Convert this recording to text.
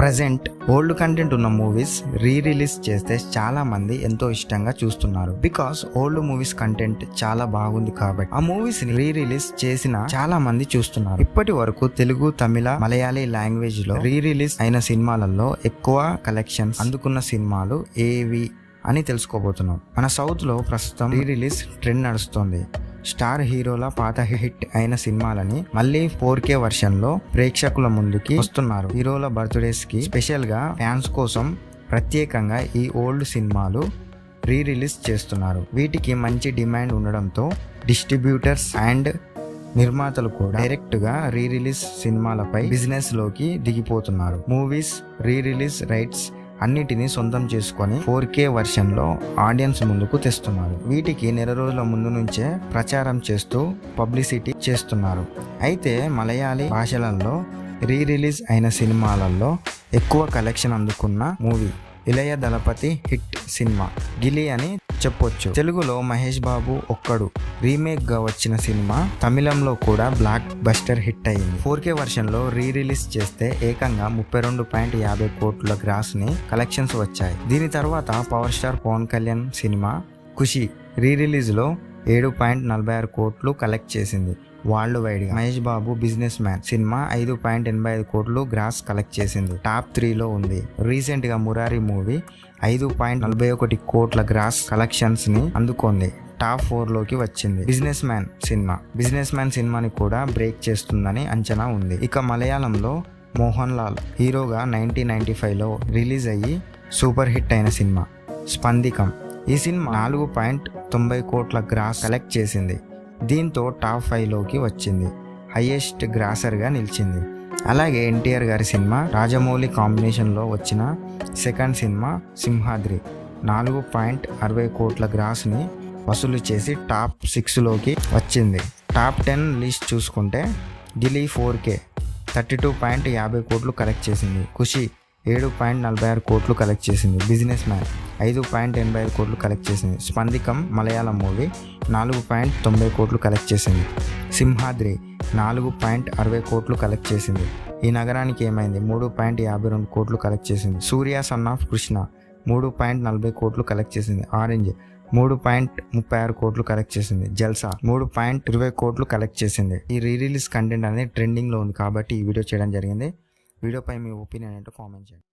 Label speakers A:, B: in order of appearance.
A: Present old content ఉన్న movies release చేస్తే చాలా మంది ఎంతో ఇష్టంగా చూస్తున్నారు. బికాస్ ఓల్డ్ మూవీస్ కంటెంట్ చాలా బాగుంది కాబట్టి ఆ మూవీస్ రిలీజ్ చేసిన చాలా మంది చూస్తున్నారు. ఇప్పటి వరకు తెలుగు, తమిళ, మలయాళీ లాంగ్వేజ్ లో రిలీజ్ అయిన సినిమాలలో ఎక్కువ కలెక్షన్స్ అందుకున్న సినిమాలు ఏవి అని తెలుసుకోబోతున్నాం. మన సౌత్ లో ప్రస్తుతం రిలీజ్ ట్రెండ్ నడుస్తుంది. స్టార్ హీరోల పాత హిట్ అయిన సినిమాలని మళ్ళీ 4K వర్షన్ లో ప్రేక్షకుల ముందుకి వస్తున్నారు. హీరోల బర్త్డేస్ కి స్పెషల్ గా ఫ్యాన్స్ కోసం ప్రత్యేకంగా ఈ ఓల్డ్ సినిమాలు రిలీజ్ చేస్తున్నారు. వీటికి మంచి డిమాండ్ ఉండడంతో డిస్ట్రిబ్యూటర్స్ అండ్ నిర్మాతలు కూడా డైరెక్ట్ గా రిలీజ్ సినిమాలపై బిజినెస్ లోకి దిగిపోతున్నారు. మూవీస్ రిలీజ్ రైట్స్ అన్నిటినీ సొంతం చేసుకొని 4K వర్షన్ లో ఆడియన్స్ ముందుకు తెస్తున్నారు. వీటికి నెల రోజుల ముందు నుంచే ప్రచారం చేస్తూ పబ్లిసిటీ చేస్తున్నారు. అయితే మలయాళీ భాషలలో రిలీజ్ అయిన సినిమాలలో ఎక్కువ కలెక్షన్ అందుకున్న మూవీ ఇళయ దళపతి హిట్ సినిమా గిలీ అని చెప్పొచ్చు. తెలుగులో మహేష్ బాబు ఒక్కడు రీమేక్ గా వచ్చిన సినిమా తమిళంలో కూడా బ్లాక్ బస్టర్ హిట్ అయింది. 4K వర్షన్ లో రిలీజ్ చేస్తే ఏకంగా 32.50 కోట్ల గ్రాస్ ని కలెక్షన్స్ వచ్చాయి. దీని తర్వాత పవర్ స్టార్ పవన్ కళ్యాణ్ సినిమా ఖుషి రిలీజ్ లో 7.46 కోట్లు కలెక్ట్ చేసింది. వరల్డ్ వైడ్ గా మహేష్ బాబు బిజినెస్ మ్యాన్ సినిమా 5.85 కోట్లు గ్రాస్ కలెక్ట్ చేసింది. టాప్ 3 లో ఉంది. రీసెంట్ గా మురారి మూవీ 5.41 కోట్ల గ్రాస్ కలెక్షన్స్ ని అందుకుంది. టాప్ 4 లోకి వచ్చింది. బిజినెస్ మ్యాన్ సినిమాని కూడా బ్రేక్ చేస్తుందని అంచనా ఉంది. ఇక మలయాళంలో మోహన్ లాల్ హీరోగా 1995 లో రిలీజ్ అయ్యి సూపర్ హిట్ అయిన సినిమా స్పందికం. ఈ సినిమా 4.90 కోట్ల గ్రాస్ కలెక్ట్ చేసింది. దీంతో టాప్ 5 లోకి వచ్చింది. హైయెస్ట్ గ్రాసర్ గా నిలిచింది. అలాగే ఎన్టీఆర్ గారి సినిమా రాజమౌళి కాంబినేషన్ లో వచ్చిన సెకండ్ సినిమా సింహాద్రి 4.60 కోట్ల గ్రాస్ ని వసూలు చేసి టాప్ 6 లోకి వచ్చింది. టాప్ 10 లిస్ట్ చూసుకుంటే గిలీ 4K 32.50 కోట్లు కలెక్ట్ చేసింది. ఖుషి 7.46 కోట్లు కలెక్ట్ చేసింది. బిజినెస్ మ్యాన్ 5.85 కోట్లు కలెక్ట్ చేసింది. స్పందికం మలయాళం మూవీ 4.90 కోట్లు కలెక్ట్ చేసింది. సింహాద్రి 4.60 కోట్లు కలెక్ట్ చేసింది. ఈ నగరానికి ఏమైంది 3.52 కోట్లు కలెక్ట్ చేసింది. సూర్య సన్ ఆఫ్ కృష్ణ 3.40 కోట్లు కలెక్ట్ చేసింది. ఆరెంజ్ 3.36 కోట్లు కలెక్ట్ చేసింది. జల్సా 3.20 కోట్లు కలెక్ట్ చేసింది. ఈ రిలీజ్ కంటెంట్ అనేది ట్రెండింగ్ లో ఉంది కాబట్టి ఈ వీడియో చేయడం జరిగింది. వీడియోపై మీ ఒపీనియన్ ఏంటో కామెంట్ చేయండి.